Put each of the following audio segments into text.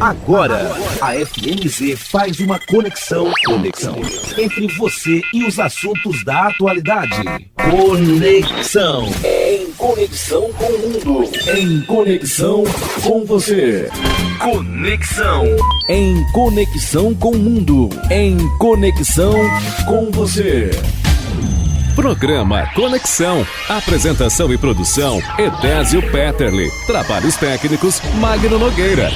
Agora, a FMZ faz uma conexão entre você e os assuntos da atualidade. Conexão. Em conexão com o mundo. Em conexão com você. Conexão. Em conexão com o mundo. Em conexão com você. Programa Conexão. Apresentação e produção, Edésio Petterle. Trabalhos técnicos, Magno Nogueira.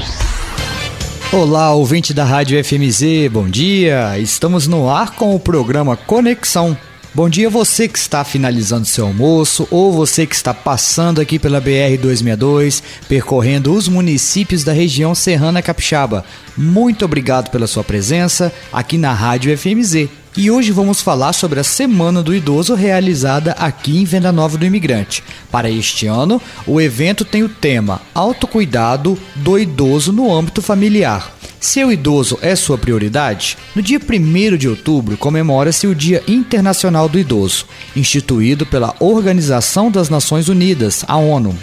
Olá, ouvinte da Rádio FMZ, bom dia! Estamos no ar com o programa Conexão. Bom dia você que está finalizando seu almoço ou você que está passando aqui pela BR-262, percorrendo os municípios da região serrana capixaba. Muito obrigado pela sua presença aqui na Rádio FMZ. E hoje vamos falar sobre a Semana do Idoso realizada aqui em Venda Nova do Imigrante. Para este ano, o evento tem o tema Autocuidado do Idoso no âmbito familiar. Seu idoso é sua prioridade? No dia 1º de outubro comemora-se o Dia Internacional do Idoso, instituído pela Organização das Nações Unidas, a ONU.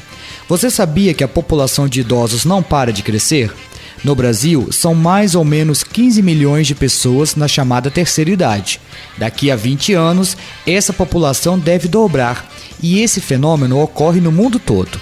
Você sabia que a população de idosos não para de crescer? No Brasil, são mais ou menos 15 milhões de pessoas na chamada terceira idade. Daqui a 20 anos, essa população deve dobrar, e esse fenômeno ocorre no mundo todo.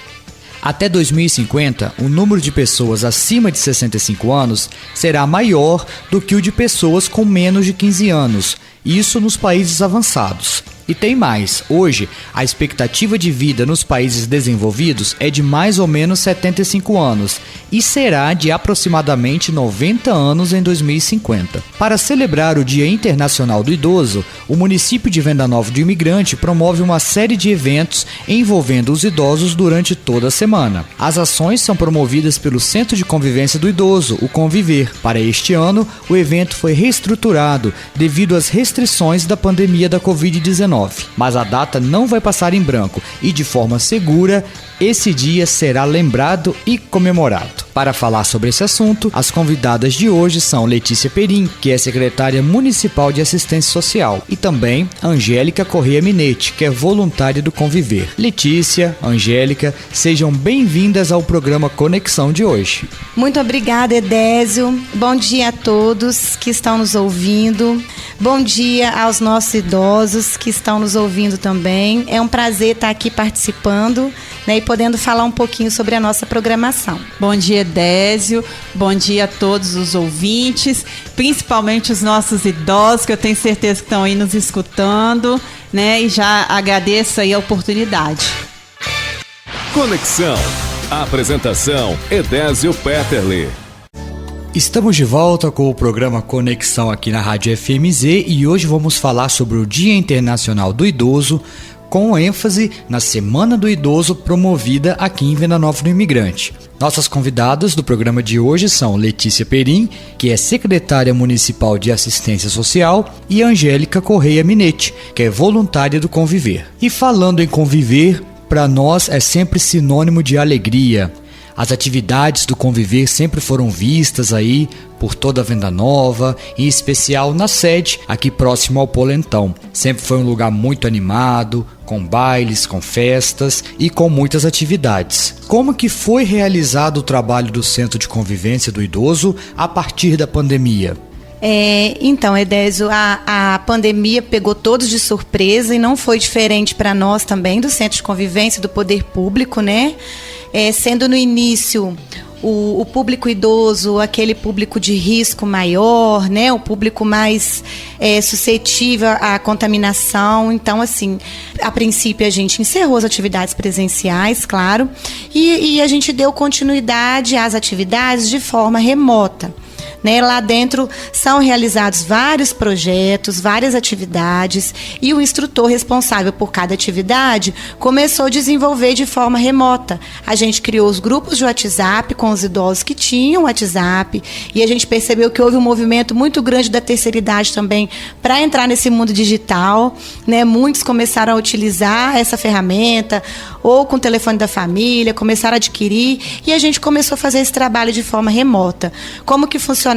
Até 2050, o número de pessoas acima de 65 anos será maior do que o de pessoas com menos de 15 anos, isso nos países avançados. E tem mais, hoje a expectativa de vida nos países desenvolvidos é de mais ou menos 75 anos e será de aproximadamente 90 anos em 2050. Para celebrar o Dia Internacional do Idoso, o município de Venda Nova do Imigrante promove uma série de eventos envolvendo os idosos durante toda a semana. As ações são promovidas pelo Centro de Convivência do Idoso, o Conviver. Para este ano, o evento foi reestruturado devido às restrições da pandemia da Covid-19. Mas a data não vai passar em branco e, de forma segura, esse dia será lembrado e comemorado. Para falar sobre esse assunto, as convidadas de hoje são Letícia Perim, que é secretária municipal de assistência social, e também Angélica Correia Minetti, que é voluntária do Conviver. Letícia, Angélica, sejam bem-vindas ao programa Conexão de hoje. Muito obrigada, Edésio. Bom dia a todos que estão nos ouvindo. Bom dia aos nossos idosos que estão nos ouvindo também. É um prazer estar aqui participando, né, e podendo falar um pouquinho sobre a nossa programação. Bom dia, Edésio. Bom dia a todos os ouvintes, principalmente os nossos idosos, que eu tenho certeza que estão aí nos escutando, né? E já agradeço aí a oportunidade. Conexão. Apresentação, Edésio Petterle. Estamos de volta com o programa Conexão aqui na Rádio FMZ e hoje vamos falar sobre o Dia Internacional do Idoso, com ênfase na Semana do Idoso promovida aqui em Venda Nova do Imigrante. Nossas convidadas do programa de hoje são Letícia Perim, que é secretária municipal de assistência social, e Angélica Correia Minetti, que é voluntária do Conviver. E falando em conviver, para nós é sempre sinônimo de alegria. As atividades do Conviver sempre foram vistas aí por toda a Venda Nova, em especial na sede, aqui próximo ao Polentão. Sempre foi um lugar muito animado, com bailes, com festas e com muitas atividades. Como que foi realizado o trabalho do Centro de Convivência do Idoso a partir da pandemia? Então, Edésio, a pandemia pegou todos de surpresa e não foi diferente para nós também, do Centro de Convivência do Poder Público, né? Sendo no início o público idoso, aquele público de risco maior, né? O público mais suscetível à contaminação. Então, assim, a princípio a gente encerrou as atividades presenciais, claro, e a gente deu continuidade às atividades de forma remota. Né, lá dentro são realizados vários projetos, várias atividades, e o instrutor responsável por cada atividade começou a desenvolver de forma remota. A gente criou os grupos de WhatsApp com os idosos que tinham WhatsApp, e a gente percebeu que houve um movimento muito grande da terceira idade também para entrar nesse mundo digital, né? Muitos começaram a utilizar essa ferramenta, ou com o telefone da família, começaram a adquirir, e a gente começou a fazer esse trabalho de forma remota. Como que funcionava?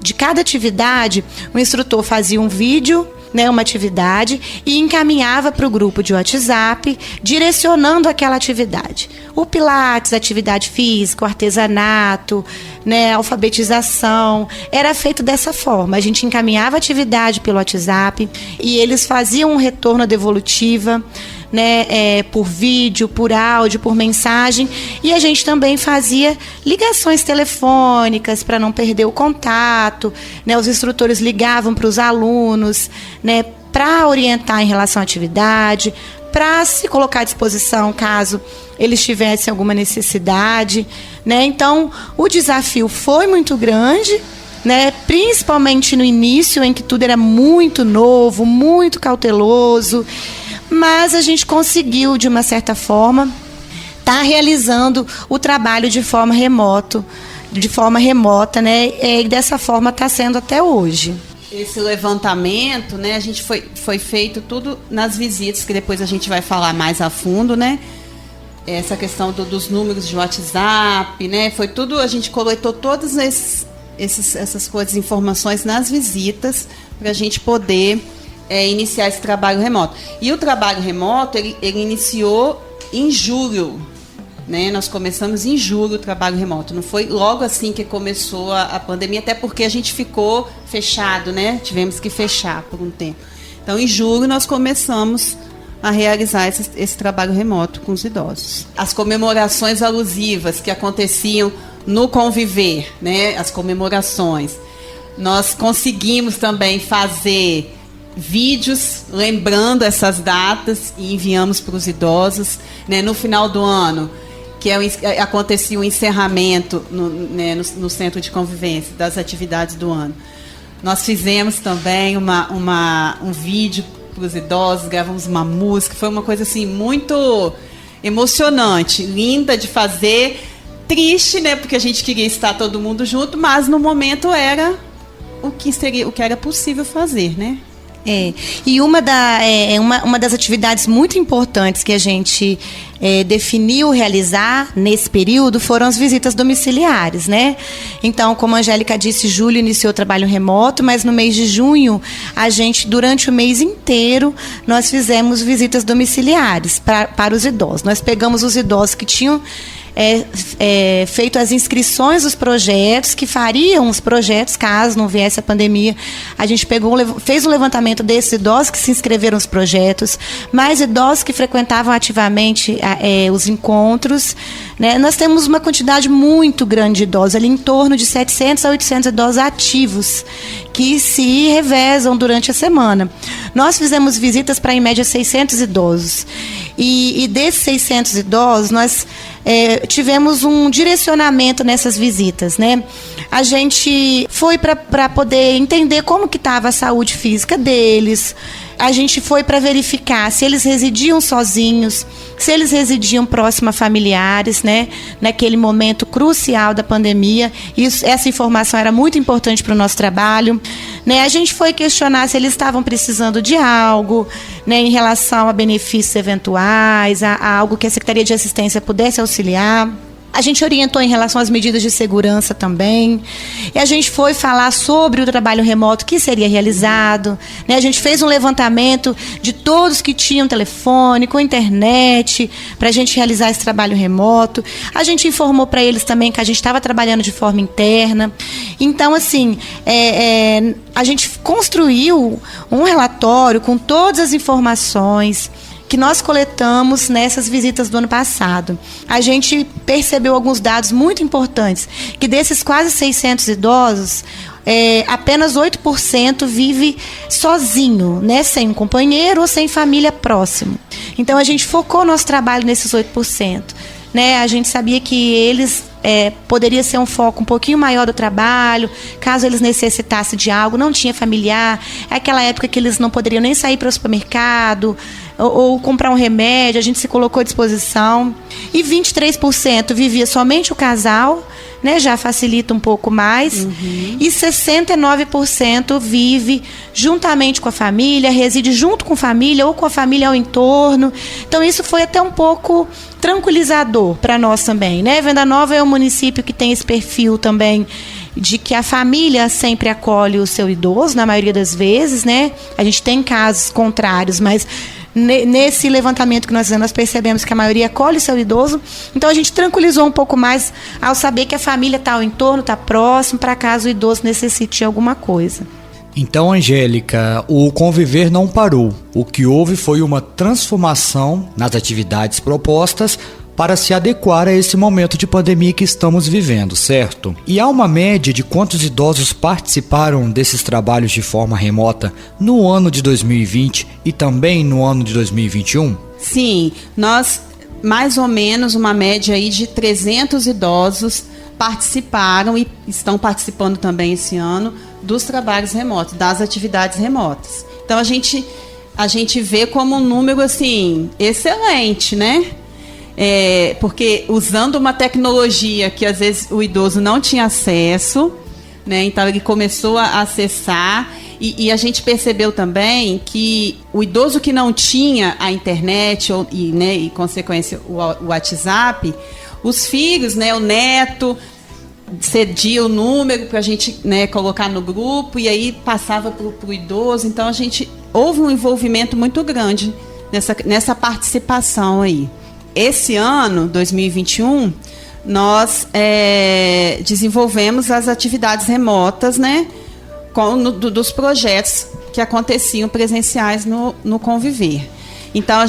De cada atividade, o instrutor fazia um vídeo, né, uma atividade e encaminhava para o grupo de WhatsApp, direcionando aquela atividade. O Pilates, atividade física, o artesanato, né, alfabetização, era feito dessa forma. A gente encaminhava a atividade pelo WhatsApp e eles faziam um retorno à devolutiva, né, por vídeo, por áudio, por mensagem, e a gente também fazia ligações telefônicas para não perder o contato, né, os instrutores ligavam para os alunos, né, para orientar em relação à atividade, para se colocar à disposição caso eles tivessem alguma necessidade, né? Então, o desafio foi muito grande, né? Principalmente no início, em que tudo era muito novo, muito cauteloso, mas a gente conseguiu, de uma certa forma, estar realizando o trabalho de forma remota, né? E dessa forma está sendo até hoje. Esse levantamento, né, a gente foi feito tudo nas visitas, que depois a gente vai falar mais a fundo, né? Essa questão dos números de WhatsApp, né? Foi tudo, a gente coletou todas essas coisas, informações nas visitas, para a gente poder iniciar esse trabalho remoto. E o trabalho remoto, ele iniciou em julho, né? Nós começamos em julho o trabalho remoto. Não foi logo assim que começou a pandemia, até porque a gente ficou fechado, né? Tivemos que fechar por um tempo. Então, em julho, nós começamos a realizar esse trabalho remoto com os idosos. As comemorações alusivas que aconteciam no Conviver, né? As comemorações. Nós conseguimos também fazer vídeos lembrando essas datas e enviamos para os idosos, né? No final do ano, que acontecia o encerramento no Centro de Convivência das atividades do ano. Nós fizemos também um vídeo para os idosos, gravamos uma música, foi uma coisa assim muito emocionante, linda de fazer, triste, né, porque a gente queria estar todo mundo junto, mas no momento era o que era possível fazer, né? E uma das atividades muito importantes que a gente definiu realizar nesse período foram as visitas domiciliares, né? Então, como a Angélica disse, julho iniciou o trabalho remoto, mas no mês de junho, durante o mês inteiro, nós fizemos visitas domiciliares para os idosos. Nós pegamos os idosos que tinham feito as inscrições dos projetos, que fariam os projetos caso não viesse a pandemia. A gente fez um levantamento desses idosos que se inscreveram nos projetos, mais idosos que frequentavam ativamente os encontros, né? Nós temos uma quantidade muito grande de idosos, ali em torno de 700 a 800 idosos ativos, que se revezam durante a semana. Nós fizemos visitas para, em média, 600 idosos. E desses 600 idosos, nós tivemos um direcionamento nessas visitas, né? A gente foi para poder entender como que estava a saúde física deles. A gente foi para verificar se eles residiam sozinhos, se eles residiam próximo a familiares, né? Naquele momento crucial da pandemia. Essa informação era muito importante para o nosso trabalho, né? A gente foi questionar se eles estavam precisando de algo, né, em relação a benefícios eventuais, a algo que a Secretaria de Assistência pudesse auxiliar. A gente orientou em relação às medidas de segurança também. E a gente foi falar sobre o trabalho remoto que seria realizado, né? A gente fez um levantamento de todos que tinham telefone, com internet, para a gente realizar esse trabalho remoto. A gente informou para eles também que a gente estava trabalhando de forma interna. Então, assim, a gente construiu um relatório com todas as informações que nós coletamos nessas visitas do ano passado. A gente percebeu alguns dados muito importantes, que desses quase 600 idosos, apenas 8% vive sozinho, né, sem um companheiro ou sem família próximo. Então, a gente focou nosso trabalho nesses 8%. Né? A gente sabia que eles poderia ser um foco um pouquinho maior do trabalho, caso eles necessitassem de algo, não tinha familiar, é aquela época que eles não poderiam nem sair para o supermercado, ou comprar um remédio, a gente se colocou à disposição. E 23% vivia somente o casal, né, já facilita um pouco mais. E 69% vive juntamente com a família, reside junto com a família ou com a família ao entorno. Então isso foi até um pouco tranquilizador para nós também, né? Venda Nova é um município que tem esse perfil também de que a família sempre acolhe o seu idoso, na maioria das vezes, né? A gente tem casos contrários, mas nesse levantamento que nós fizemos, nós percebemos que a maioria acolhe o seu idoso. Então a gente tranquilizou um pouco mais ao saber que a família está ao entorno, está próximo, para caso o idoso necessite de alguma coisa. Então, Angélica, o conviver não parou. O que houve foi uma transformação nas atividades propostas para se adequar a esse momento de pandemia que estamos vivendo, certo? E há uma média de quantos idosos participaram desses trabalhos de forma remota no ano de 2020 e também no ano de 2021? Sim, nós mais ou menos uma média aí de 300 idosos participaram e estão participando também esse ano dos trabalhos remotos, das atividades remotas. Então a gente vê como um número assim excelente, né? Porque usando uma tecnologia que às vezes o idoso não tinha acesso, né? Então ele começou a acessar e a gente percebeu também que o idoso que não tinha a internet e consequência o WhatsApp, os filhos, né, o neto cedia o número para a gente, né, colocar no grupo e aí passava para o idoso. Então houve um envolvimento muito grande nessa participação aí. Esse ano, 2021, nós desenvolvemos as atividades remotas, né, dos projetos que aconteciam presenciais no Conviver. Então, a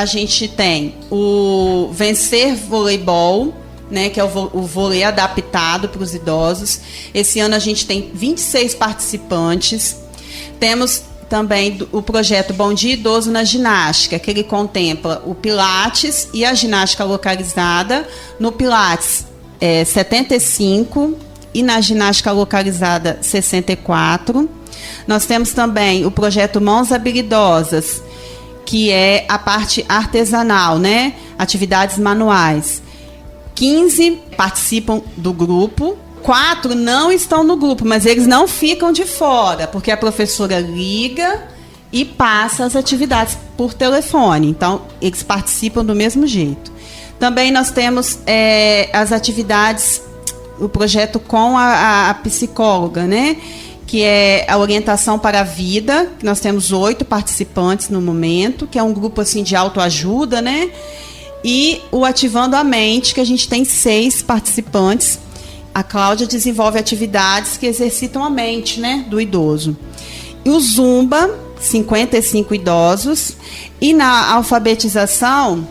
gente tem o Vencer Voleibol, né, que é o vôlei adaptado para os idosos. Esse ano a gente tem 26 participantes. Temos também o projeto Bom Dia Idoso na Ginástica, que ele contempla o Pilates e a ginástica localizada. No Pilates, 75 e na ginástica localizada, 64. Nós temos também o projeto Mãos Habilidosas, que é a parte artesanal, né? Atividades manuais. 15 participam do grupo. 4 não estão no grupo, mas eles não ficam de fora, porque a professora liga e passa as atividades por telefone. Então, eles participam do mesmo jeito. Também nós temos as atividades, o projeto com a psicóloga, né? Que é a orientação para a vida, que nós temos 8 participantes no momento, que é um grupo assim de autoajuda, né? E o Ativando a Mente, que a gente tem 6 participantes. A Cláudia desenvolve atividades que exercitam a mente, né, do idoso. E o Zumba, 55 idosos. E na alfabetização,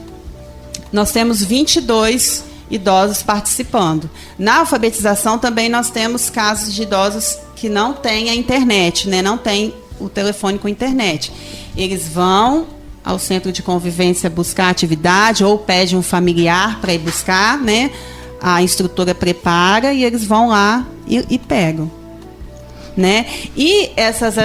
nós temos 22 idosos participando. Na alfabetização também nós temos casos de idosos que não têm a internet, né, não têm o telefone com internet. Eles vão ao centro de convivência buscar atividade ou pedem um familiar para ir buscar, né? A instrutora prepara e eles vão lá e pegam, né? E essas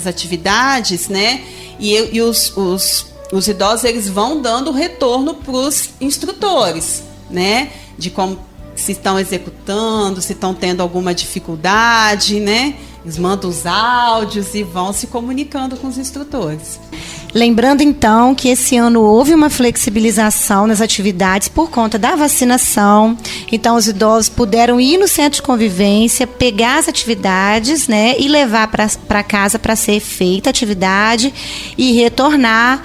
atividades, né? E os idosos, eles vão dando retorno para os instrutores, né? De como se estão executando, se estão tendo alguma dificuldade, né? Eles mandam os áudios e vão se comunicando com os instrutores. Lembrando, então, que esse ano houve uma flexibilização nas atividades por conta da vacinação. Então, os idosos puderam ir no centro de convivência, pegar as atividades, né, e levar para casa para ser feita a atividade e retornar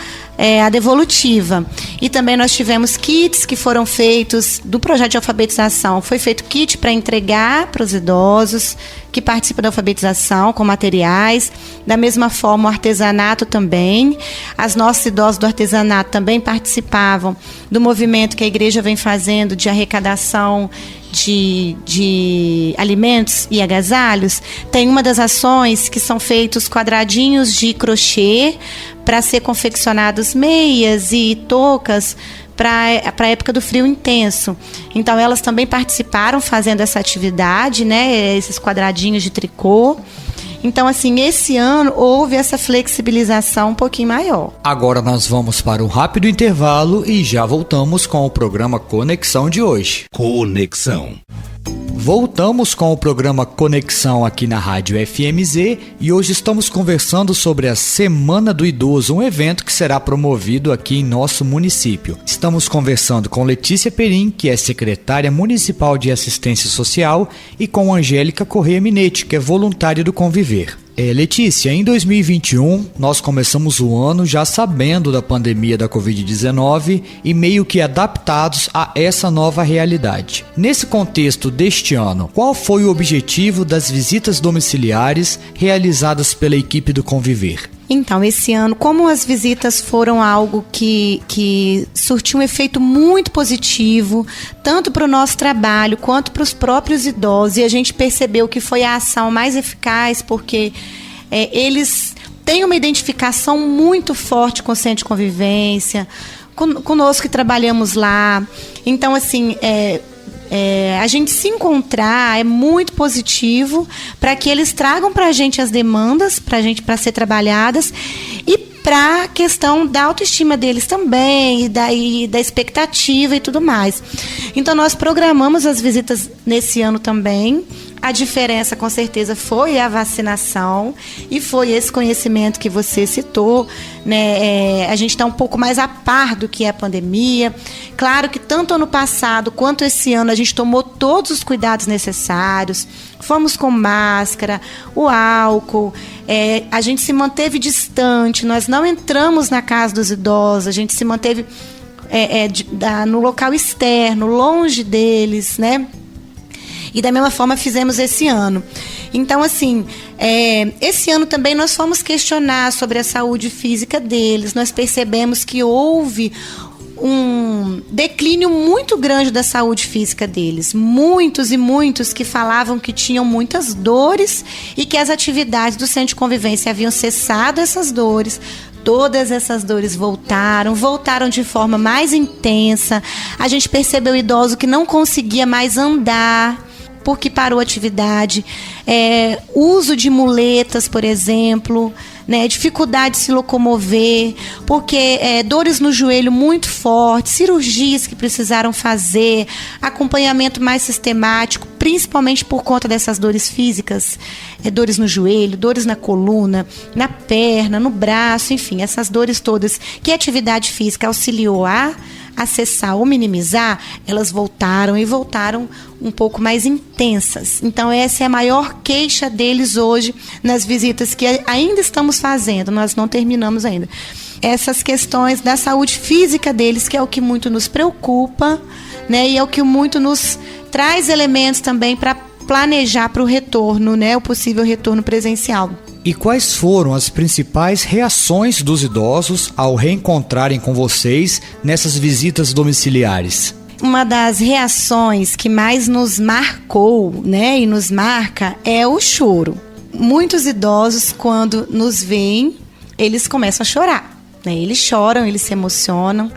a devolutiva. E também nós tivemos kits que foram feitos do projeto de alfabetização. Foi feito kit para entregar para os idosos que participam da alfabetização com materiais. Da mesma forma, o artesanato também. As nossas idosas do artesanato também participavam do movimento que a igreja vem fazendo de arrecadação de alimentos e agasalhos. Tem uma das ações que são feitos quadradinhos de crochê para ser confeccionados meias e toucas para a época do frio intenso. Então, elas também participaram fazendo essa atividade, né? Esses quadradinhos de tricô. Então, assim, esse ano houve essa flexibilização um pouquinho maior. Agora nós vamos para um rápido intervalo e já voltamos com o programa Conexão de hoje. Conexão. Voltamos com o programa Conexão aqui na Rádio FMZ e hoje estamos conversando sobre a Semana do Idoso, um evento que será promovido aqui em nosso município. Estamos conversando com Letícia Perim, que é secretária municipal de assistência social, e com Angélica Corrêa Minetti, que é voluntária do Conviver. Letícia, em 2021 nós começamos o ano já sabendo da pandemia da Covid-19 e meio que adaptados a essa nova realidade. Nesse contexto deste ano, qual foi o objetivo das visitas domiciliares realizadas pela equipe do Conviver? Então, esse ano, como as visitas foram algo que surtiu um efeito muito positivo, tanto para o nosso trabalho quanto para os próprios idosos, e a gente percebeu que foi a ação mais eficaz, porque eles têm uma identificação muito forte com o Centro de Convivência, conosco que trabalhamos lá. Então, assim, a gente se encontrar é muito positivo para que eles tragam para a gente as demandas para ser trabalhadas e para a questão da autoestima deles também e da expectativa e tudo mais. Então nós programamos as visitas nesse ano também. A diferença, com certeza, foi a vacinação e foi esse conhecimento que você citou, né? A gente está um pouco mais a par do que é a pandemia. Claro que tanto ano passado quanto esse ano a gente tomou todos os cuidados necessários, fomos com máscara, o álcool, a gente se manteve distante, nós não entramos na casa dos idosos, a gente se manteve no local externo, longe deles, né? E da mesma forma fizemos esse ano. Então, assim, esse ano também nós fomos questionar sobre a saúde física deles. Nós percebemos que houve um declínio muito grande da saúde física deles. Muitos e muitos que falavam que tinham muitas dores e que as atividades do Centro de Convivência haviam cessado essas dores. Todas essas dores voltaram de forma mais intensa. A gente percebeu o idoso que não conseguia mais andar porque parou a atividade, uso de muletas, por exemplo, né, dificuldade de se locomover, porque dores no joelho muito fortes, cirurgias que precisaram fazer, acompanhamento mais sistemático, principalmente por conta dessas dores físicas, dores no joelho, dores na coluna, na perna, no braço, enfim, essas dores todas que a atividade física auxiliou a acessar ou minimizar, elas voltaram um pouco mais intensas. Então essa é a maior queixa deles hoje nas visitas que ainda estamos fazendo, nós não terminamos ainda. Essas questões da saúde física deles, que é o que muito nos preocupa, né, e é o que muito nos traz elementos também para planejar para o retorno, né, o possível retorno presencial. E quais foram as principais reações dos idosos ao reencontrarem com vocês nessas visitas domiciliares? Uma das reações que mais nos marcou, né, e nos marca é o choro. Muitos idosos, quando nos veem, eles começam a chorar, né? Eles choram, eles se emocionam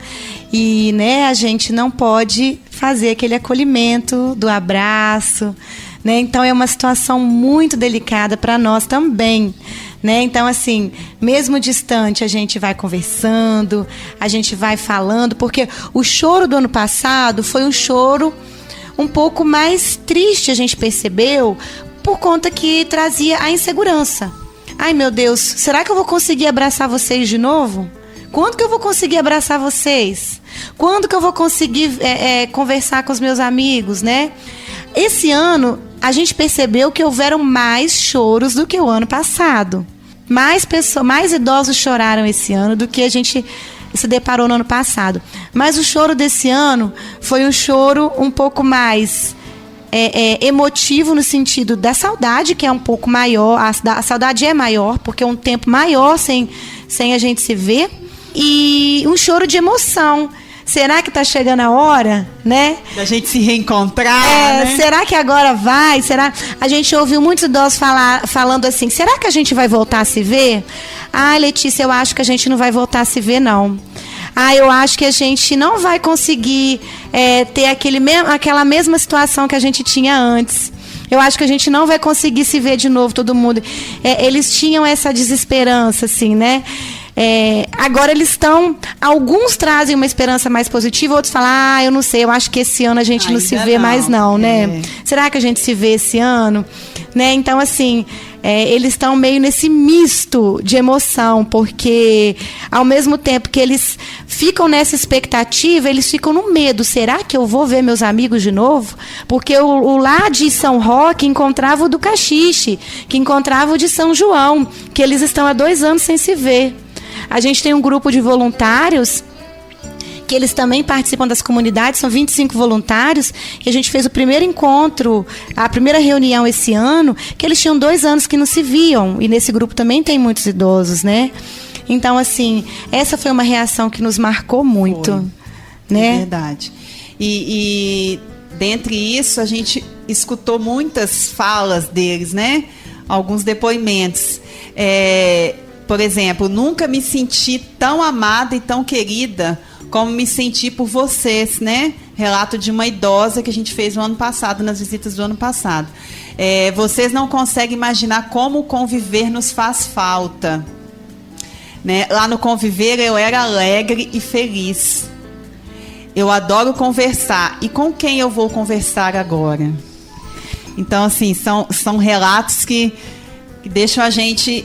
e, né, a gente não pode fazer aquele acolhimento do abraço, né? Então é uma situação muito delicada para nós também, né? Então, assim, mesmo distante, a gente vai conversando, a gente vai falando, porque o choro do ano passado foi um choro um pouco mais triste, a gente percebeu, por conta que trazia a insegurança. Ai, meu Deus, será que eu vou conseguir abraçar vocês de novo? Quando que eu vou conseguir abraçar vocês? Quando que eu vou conseguir conversar com os meus amigos, né? Esse ano, a gente percebeu que houveram mais choros do que o ano passado. Mais idosos choraram esse ano do que a gente se deparou no ano passado. Mas o choro desse ano foi um choro um pouco mais emotivo no sentido da saudade, que é um pouco maior. A saudade é maior, porque é um tempo maior sem a gente se ver. E um choro de emoção. Será que está chegando a hora, né? Da gente se reencontrar, né? Será que agora vai? A gente ouviu muitos idosos falando assim, será que a gente vai voltar a se ver? Ah, Letícia, eu acho que a gente não vai voltar a se ver, não. Ah, eu acho que a gente não vai conseguir ter aquela mesma situação que a gente tinha antes. Eu acho que a gente não vai conseguir se ver de novo, todo mundo. Eles tinham essa desesperança, assim, né? Agora eles estão... Alguns trazem uma esperança mais positiva, outros falam, eu não sei, eu acho que esse ano a gente não se vê mais não, né? Será que a gente se vê esse ano? Né? Então, assim, eles estão meio nesse misto de emoção, porque ao mesmo tempo que eles ficam nessa expectativa, eles ficam no medo. Será que eu vou ver meus amigos de novo? Porque o lá de São Roque encontrava o do Caxixe, que encontrava o de São João, que eles estão há 2 anos sem se ver. A gente tem um grupo de voluntários que eles também participam das comunidades, são 25 voluntários, e a gente fez o primeiro encontro, a primeira reunião esse ano, que eles tinham 2 anos que não se viam, e nesse grupo também tem muitos idosos, né? Então, assim, essa foi uma reação que nos marcou muito. Né? É verdade. E dentre isso, a gente escutou muitas falas deles, né? Alguns depoimentos. Por exemplo, nunca me senti tão amada e tão querida como me senti por vocês, né? Relato de uma idosa que a gente fez no ano passado, nas visitas do ano passado. Vocês não conseguem imaginar como o conviver nos faz falta. Né? Lá no conviver eu era alegre e feliz. Eu adoro conversar. E com quem eu vou conversar agora? Então, assim, são relatos que deixam a gente...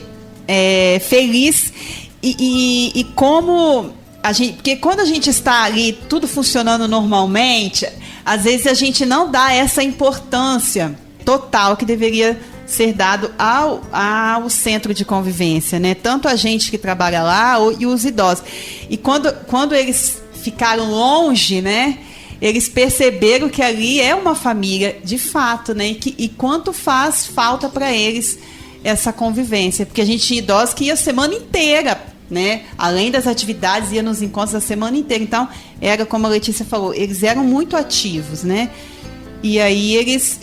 feliz e como a gente, porque quando a gente está ali tudo funcionando normalmente, às vezes a gente não dá essa importância total que deveria ser dado ao centro de convivência, né? Tanto a gente que trabalha lá e os idosos. E quando eles ficaram longe, né? Eles perceberam que ali é uma família de fato, né? E quanto faz falta para eles essa convivência, porque a gente tinha idosos que ia a semana inteira, né? Além das atividades, ia nos encontros a semana inteira. Então, era como a Letícia falou, eles eram muito ativos, né? E aí eles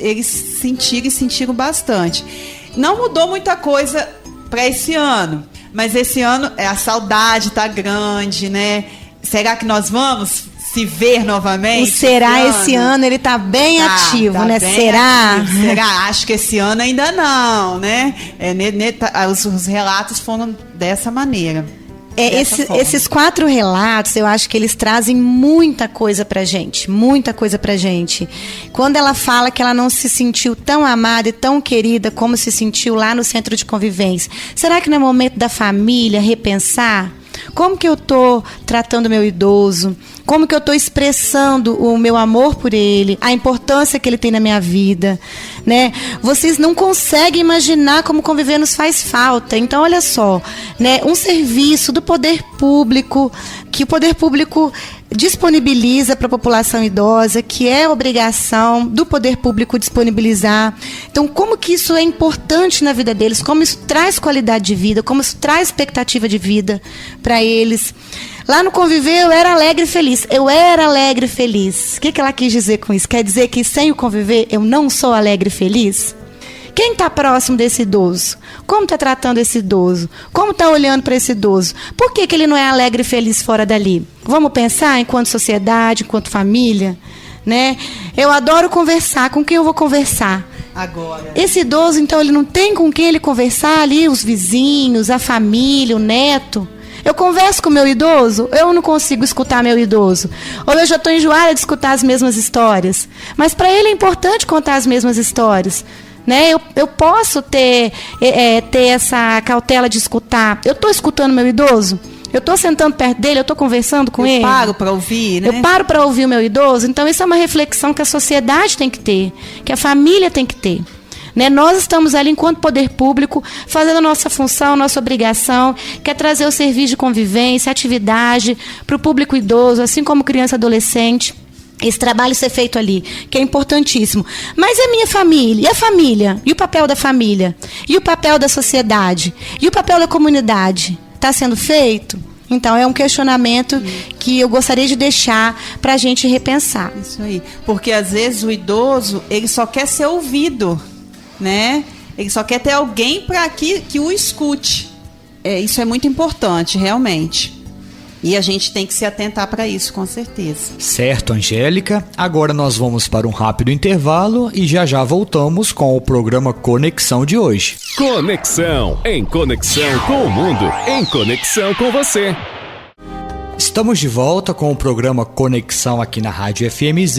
sentiram bastante. Não mudou muita coisa para esse ano, mas esse ano a saudade tá grande, né? Será que nós vamos se ver novamente? O será esse ano ele tá bem ativo, né? Bem será? Ativo. Será? Acho que esse ano ainda não, né? Os relatos foram dessa maneira. Esses 4 relatos, eu acho que eles trazem muita coisa pra gente. Muita coisa pra gente. Quando ela fala que ela não se sentiu tão amada e tão querida como se sentiu lá no centro de convivência, será que não é momento da família repensar? Como que eu estou tratando meu idoso? Como que eu estou expressando o meu amor por ele? A importância que ele tem na minha vida, né? Vocês não conseguem imaginar como conviver nos faz falta. Então, olha só, né? Um serviço do poder público, que o poder público disponibiliza para a população idosa, que é obrigação do poder público disponibilizar. Então, como que isso é importante na vida deles, como isso traz qualidade de vida, como isso traz expectativa de vida para eles. Lá no conviver eu era alegre e feliz. Eu era alegre e feliz. O que ela quis dizer com isso? Quer dizer que sem o conviver eu não sou alegre e feliz? Quem está próximo desse idoso? Como está tratando esse idoso? Como está olhando para esse idoso? Por que ele não é alegre e feliz fora dali? Vamos pensar enquanto sociedade, enquanto família, né? Eu adoro conversar. Com quem eu vou conversar? Agora. Esse idoso, então, ele não tem com quem ele conversar ali, os vizinhos, a família, o neto. Eu converso com o meu idoso, eu não consigo escutar meu idoso. Ou eu já estou enjoada de escutar as mesmas histórias. Mas para ele é importante contar as mesmas histórias. Né? Eu posso ter essa cautela de escutar. Eu estou escutando meu idoso? Eu estou sentando perto dele? Eu estou conversando com ele? Eu paro para ouvir, né? Eu paro para ouvir o meu idoso? Então, isso é uma reflexão que a sociedade tem que ter, que a família tem que ter. Né? Nós estamos ali, enquanto poder público, fazendo a nossa função, a nossa obrigação, que é trazer o serviço de convivência, atividade para o público idoso, assim como criança e adolescente. Esse trabalho ser feito ali, que é importantíssimo. Mas a minha família? E a família? E o papel da família? E o papel da sociedade? E o papel da comunidade? Está sendo feito? Então, é um questionamento que eu gostaria de deixar para a gente repensar. Isso aí. Porque, às vezes, o idoso, ele só quer ser ouvido, né? Ele só quer ter alguém para que o escute. Isso é muito importante, realmente. E a gente tem que se atentar para isso, com certeza. Certo, Angélica. Agora nós vamos para um rápido intervalo e já voltamos com o programa Conexão de hoje. Conexão, em conexão com o mundo, em conexão com você. Estamos de volta com o programa Conexão aqui na Rádio FMZ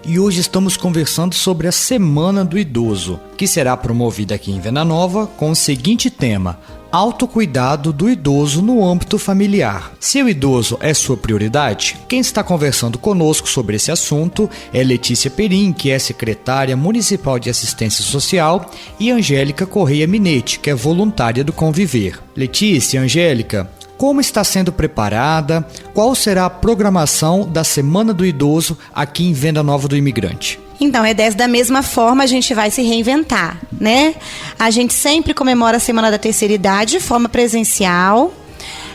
e hoje estamos conversando sobre a Semana do Idoso, que será promovida aqui em Venda Nova com o seguinte tema: autocuidado do idoso no âmbito familiar. Se o idoso é sua prioridade? Quem está conversando conosco sobre esse assunto é Letícia Perim, que é secretária municipal de assistência social, e Angélica Correia Minete, que é voluntária do Conviver. Letícia, Angélica, como está sendo preparada? Qual será a programação da Semana do Idoso aqui em Venda Nova do Imigrante? Então, da mesma forma a gente vai se reinventar, né? A gente sempre comemora a Semana da Terceira Idade de forma presencial,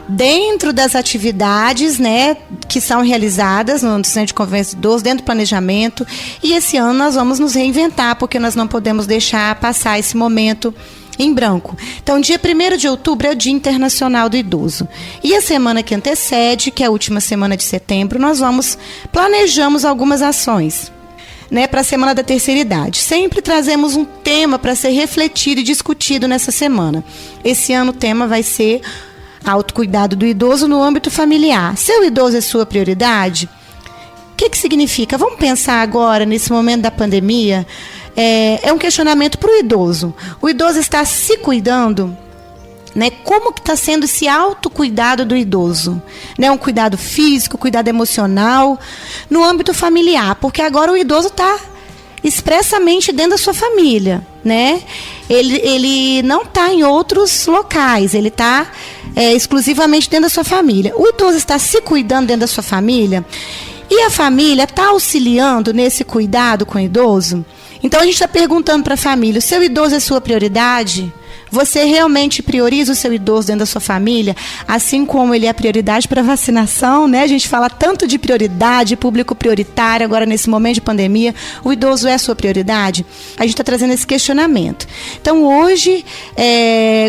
dentro das atividades, né, que são realizadas no Centro de Convivência do Idoso, dentro do planejamento. E esse ano nós vamos nos reinventar, porque nós não podemos deixar passar esse momento em branco. Então, dia 1º de outubro é o Dia Internacional do Idoso. E a semana que antecede, que é a última semana de setembro, nós planejamos algumas ações, né, para a Semana da Terceira Idade. Sempre trazemos um tema para ser refletido e discutido nessa semana. Esse ano o tema vai ser autocuidado do idoso no âmbito familiar. Seu idoso é sua prioridade? O que significa? Vamos pensar agora, nesse momento da pandemia, é um questionamento para o idoso. O idoso está se cuidando? Né? Como que está sendo esse autocuidado do idoso? Né? Um cuidado físico, cuidado emocional, no âmbito familiar, porque agora o idoso está expressamente dentro da sua família, né? Ele não está em outros locais, ele está exclusivamente dentro da sua família. O idoso está se cuidando dentro da sua família e a família está auxiliando nesse cuidado com o idoso? Então a gente está perguntando para a família: o seu idoso é sua prioridade? Você realmente prioriza o seu idoso dentro da sua família, assim como ele é prioridade para vacinação, né? A gente fala tanto de prioridade, público prioritário, agora nesse momento de pandemia, o idoso é a sua prioridade? A gente está trazendo esse questionamento. Então hoje,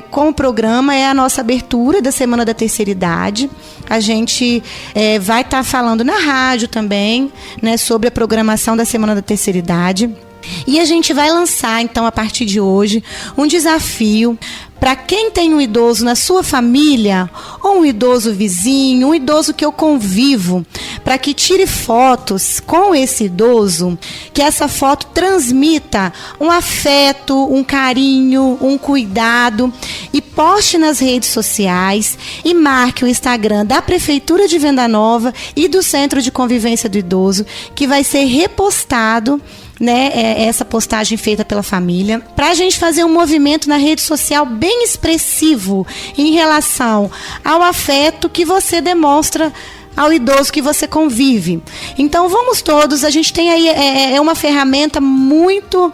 com o programa, é a nossa abertura da Semana da Terceira Idade. A gente vai estar falando na rádio também, né, sobre a programação da Semana da Terceira Idade. E a gente vai lançar, então, a partir de hoje, um desafio para quem tem um idoso na sua família, ou um idoso vizinho, um idoso que eu convivo, para que tire fotos com esse idoso, que essa foto transmita um afeto, um carinho, um cuidado, e poste nas redes sociais e marque o Instagram da Prefeitura de Venda Nova e do Centro de Convivência do Idoso, que vai ser repostado, né, essa postagem feita pela família, para a gente fazer um movimento na rede social bem expressivo em relação ao afeto que você demonstra ao idoso que você convive. Então vamos todos, a gente tem aí uma ferramenta muito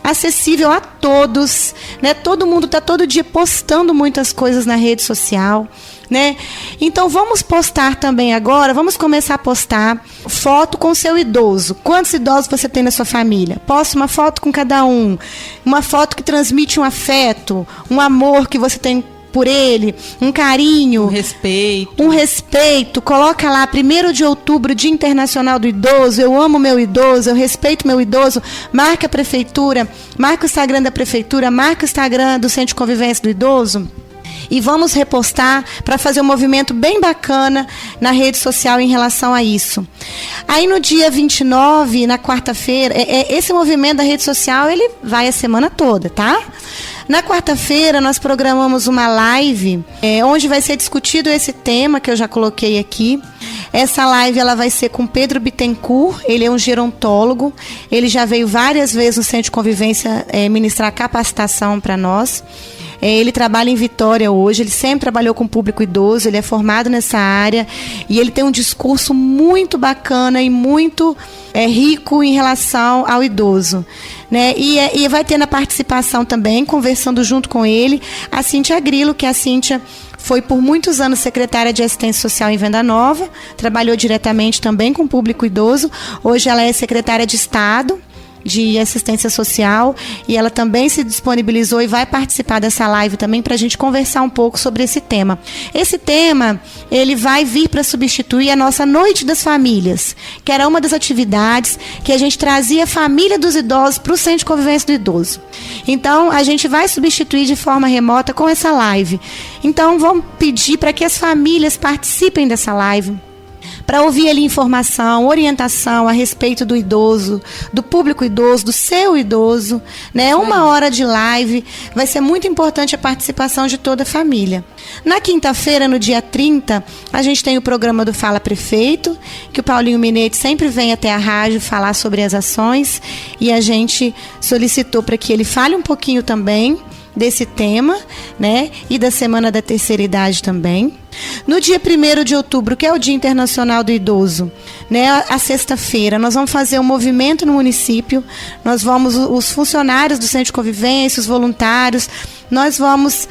acessível a todos, né? Todo mundo está todo dia postando muitas coisas na rede social, né? Então vamos postar também agora, vamos começar a postar foto com seu idoso. Quantos idosos você tem na sua família? Posta uma foto com cada um, uma foto que transmite um afeto, um amor que você tem por ele, um carinho, um respeito. Coloca lá, 1º de outubro, Dia Internacional do Idoso, eu amo meu idoso, eu respeito meu idoso. Marca a prefeitura, marca o Instagram da prefeitura, marca o Instagram do Centro de Convivência do Idoso. E vamos repostar para fazer um movimento bem bacana na rede social em relação a isso. Aí no dia 29, na quarta-feira, esse movimento da rede social, ele vai a semana toda, tá? Na quarta-feira nós programamos uma live onde vai ser discutido esse tema que eu já coloquei aqui. Essa live ela vai ser com Pedro Bittencourt, ele é um gerontólogo, ele já veio várias vezes no Centro de Convivência ministrar capacitação para nós. Ele trabalha em Vitória hoje, ele sempre trabalhou com público idoso, ele é formado nessa área e ele tem um discurso muito bacana e muito rico em relação ao idoso, né? E vai ter na participação também, conversando junto com ele, a Cíntia Grilo, que a Cíntia foi por muitos anos secretária de assistência social em Venda Nova, trabalhou diretamente também com o público idoso, hoje ela é secretária de Estado, de assistência social, e ela também se disponibilizou e vai participar dessa live também para a gente conversar um pouco sobre esse tema. Esse tema, ele vai vir para substituir a nossa Noite das Famílias, que era uma das atividades que a gente trazia a família dos idosos para o Centro de Convivência do Idoso. Então, a gente vai substituir de forma remota com essa live. Então, vamos pedir para que as famílias participem dessa live, para ouvir ali informação, orientação a respeito do idoso, do público idoso, do seu idoso, né? 1 hora de live, vai ser muito importante a participação de toda a família. Na quinta-feira, no dia 30, a gente tem o programa do Fala Prefeito, que o Paulinho Minetti sempre vem até a rádio falar sobre as ações, e a gente solicitou para que ele fale um pouquinho também desse tema, né? E da Semana da Terceira Idade também. No dia 1º de outubro, que é o Dia Internacional do Idoso, né, a sexta-feira, nós vamos fazer um movimento no município, os funcionários do Centro de Convivência, os voluntários, nós vamos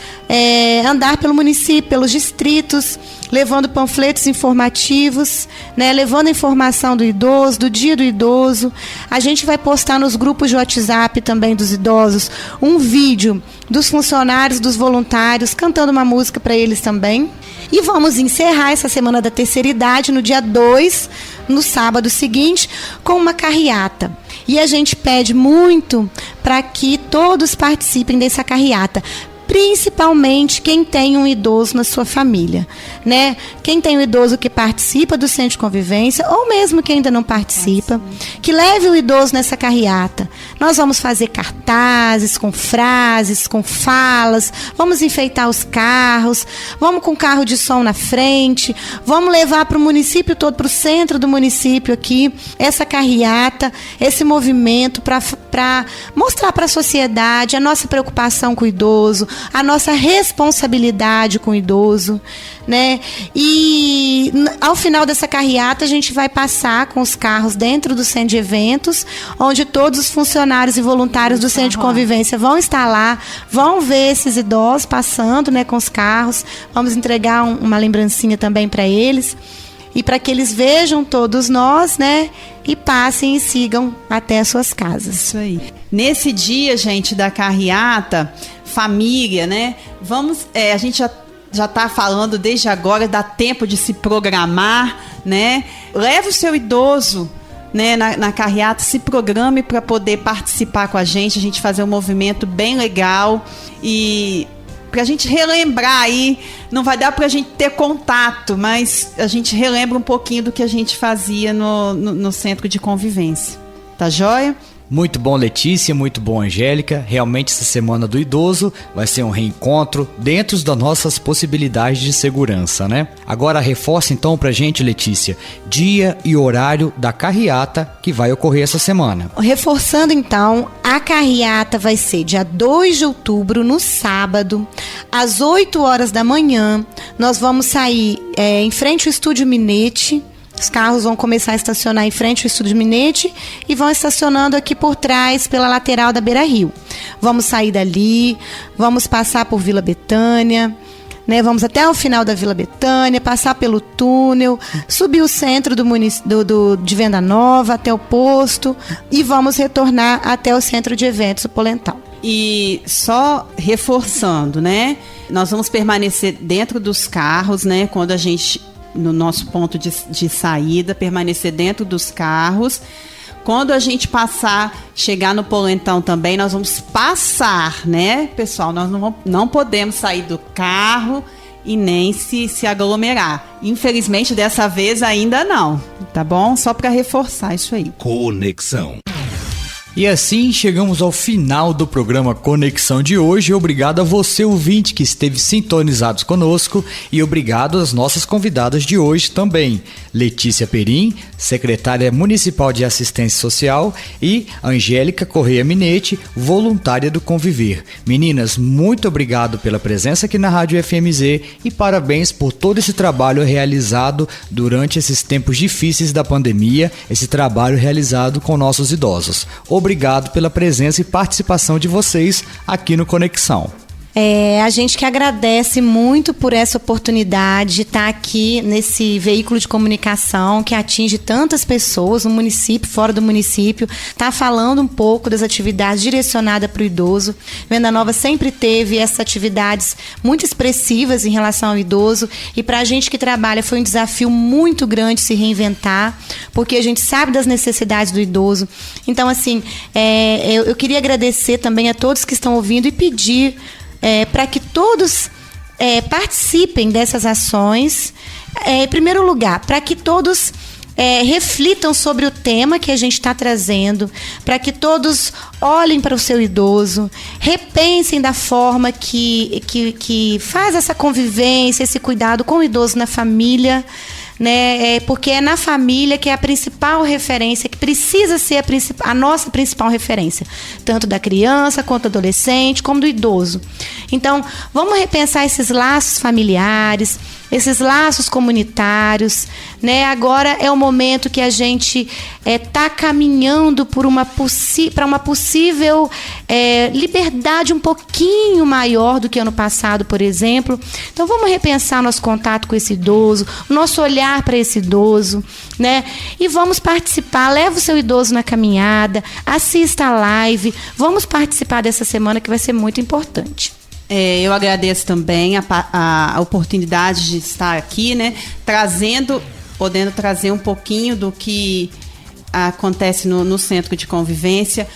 andar pelo município, pelos distritos, levando panfletos informativos, né, levando a informação do idoso, do Dia do Idoso. A gente vai postar nos grupos de WhatsApp também dos idosos um vídeo dos funcionários, dos voluntários, cantando uma música para eles também. E vamos encerrar essa Semana da Terceira Idade no dia 2, no sábado seguinte, com uma carreata. E a gente pede muito para que todos participem dessa carreata, principalmente quem tem um idoso na sua família, né? Quem tem um idoso que participa do Centro de Convivência, ou mesmo quem ainda não participa, que leve o idoso nessa carreata. Nós vamos fazer cartazes com frases, com falas, vamos enfeitar os carros, vamos com carro de som na frente, vamos levar para o município todo, para o centro do município aqui, essa carreata, esse movimento para mostrar para a sociedade a nossa preocupação com o idoso, a nossa responsabilidade com o idoso, né? E ao final dessa carreata a gente vai passar com os carros dentro do centro de eventos, onde todos os funcionários e voluntários do Centro de Convivência vão estar lá, vão ver esses idosos passando, né, com os carros. Vamos entregar uma lembrancinha também para eles, e para que eles vejam todos nós, né, e passem e sigam até as suas casas. Isso aí. Nesse dia, gente, da carreata, família, né? A gente já está falando desde agora, dá tempo de se programar, né? Leve o seu idoso, né, na carreata, se programe para poder participar com a gente fazer um movimento bem legal, e para a gente relembrar aí, não vai dar para a gente ter contato, mas a gente relembra um pouquinho do que a gente fazia no Centro de Convivência. Tá joia? Muito bom, Letícia, muito bom, Angélica. Realmente essa Semana do Idoso vai ser um reencontro dentro das nossas possibilidades de segurança, né? Agora reforça então pra gente, Letícia, dia e horário da carreata que vai ocorrer essa semana. Reforçando então, a carreata vai ser dia 2 de outubro, no sábado, às 8 horas da manhã. Nós vamos sair em frente ao Estúdio Minetti. Os carros vão começar a estacionar em frente ao Estúdio Minetti e vão estacionando aqui por trás, pela lateral da Beira Rio. Vamos sair dali, vamos passar por Vila Betânia, né? Vamos até o final da Vila Betânia, passar pelo túnel, subir o centro de Venda Nova até o posto e vamos retornar até o centro de eventos, o Polental. E só reforçando, né? Nós vamos permanecer dentro dos carros, né? Quando a gente, no nosso ponto de saída, permanecer dentro dos carros. Quando a gente chegar no Polentão também, nós vamos passar, né, pessoal? Nós não podemos sair do carro e nem se aglomerar. Infelizmente, dessa vez ainda não, tá bom? Só para reforçar isso aí. Conexão. E assim chegamos ao final do programa Conexão de hoje. Obrigado a você, ouvinte, que esteve sintonizado conosco, e obrigado às nossas convidadas de hoje também. Letícia Perim, secretária municipal de assistência social, e Angélica Correia Minetti, voluntária do Conviver. Meninas, muito obrigado pela presença aqui na Rádio FMZ e parabéns por todo esse trabalho realizado durante esses tempos difíceis da pandemia, esse trabalho realizado com nossos idosos. Obrigado pela presença e participação de vocês aqui no Conexão. A gente que agradece muito por essa oportunidade de estar aqui nesse veículo de comunicação que atinge tantas pessoas no município, fora do município, tá falando um pouco das atividades direcionadas para o idoso. Venda Nova sempre teve essas atividades muito expressivas em relação ao idoso, e para a gente que trabalha foi um desafio muito grande se reinventar, porque a gente sabe das necessidades do idoso. Então, assim, eu queria agradecer também a todos que estão ouvindo e pedir para que todos participem dessas ações. Em primeiro lugar, para que todos reflitam sobre o tema que a gente está trazendo, para que todos olhem para o seu idoso, repensem da forma que faz essa convivência, esse cuidado com o idoso na família, né? Porque é na família que é a principal referência, que precisa ser a nossa principal referência, tanto da criança quanto do adolescente, como do idoso. Então, vamos repensar esses laços familiares, esses laços comunitários, né? Agora é o momento que a gente está caminhando para uma possível liberdade um pouquinho maior do que ano passado, por exemplo. Então, vamos repensar nosso contato com esse idoso, nosso olhar para esse idoso, né? E vamos participar. Leva o seu idoso na caminhada, assista a live, vamos participar dessa semana que vai ser muito importante. Eu agradeço também a oportunidade de estar aqui, né? Podendo trazer um pouquinho do que acontece no Centro de Convivência,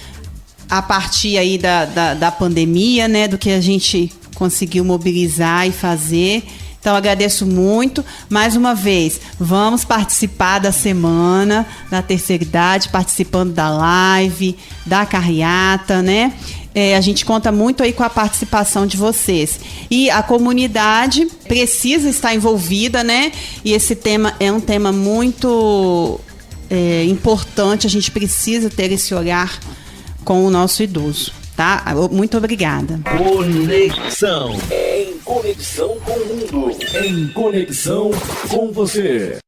a partir aí da pandemia, né? Do que a gente conseguiu mobilizar e fazer. Então, agradeço muito. Mais uma vez, vamos participar da semana da terceira idade, participando da live, da carreata, né? A gente conta muito aí com a participação de vocês. E a comunidade precisa estar envolvida, né? E esse tema é um tema muito importante. A gente precisa ter esse olhar com o nosso idoso, tá? Muito obrigada. Conexão. Em conexão com o mundo. Em conexão com você.